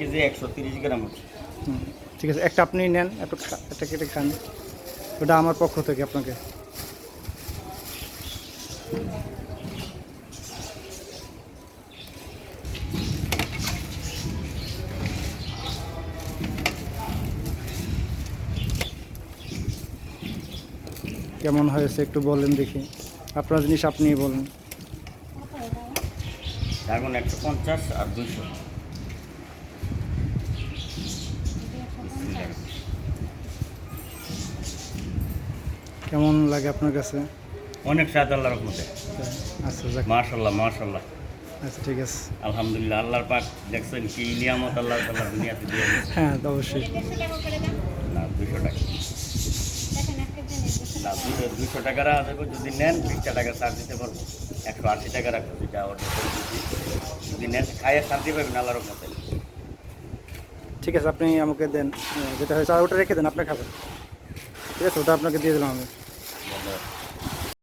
KG 130 গ্রাম আছে। ঠিক আছে, একটা আপনি নেন, একটা কেটে খান, ওটা আমার পক্ষ থেকে আপনাকে। কেমন হয়েছে একটু বলেন দেখি, আপনার জিনিস আপনিই বলেন। ড্রাগন 150 আর 200। কেমন লাগে আপনার কাছে? অনেক স্বাদ আল্লাহর রহমতে। আচ্ছা যাক, মাশাআল্লাহ মাশাআল্লাহ। আচ্ছা ঠিক আছে। আলহামদুলিল্লাহ, আল্লাহর পাক দেখছেন কি নিয়ামত আল্লাহ তাআলা দুনিয়াতে দিয়ে দিয়েছে। হ্যাঁ তো অবশ্যই। না 200 টাকা না, 200 টাকার দেখো, যদি নেন 20 টাকা ছাড় দিতে পারবো। 180 টাকা রাখবো, যেটা অর্ডার করে দিচ্ছি। যদি নেন খাইয়ে শান্তি পাবেন আল্লাহর রহমতে। ঠিক আছে, আপনি আমাকে দেন, যেটা হয়েছে আর ওটা রেখে দেন, আপনি খাবেন। ঠিক আছে, ওটা আপনাকে দিয়ে দিলাম আমি।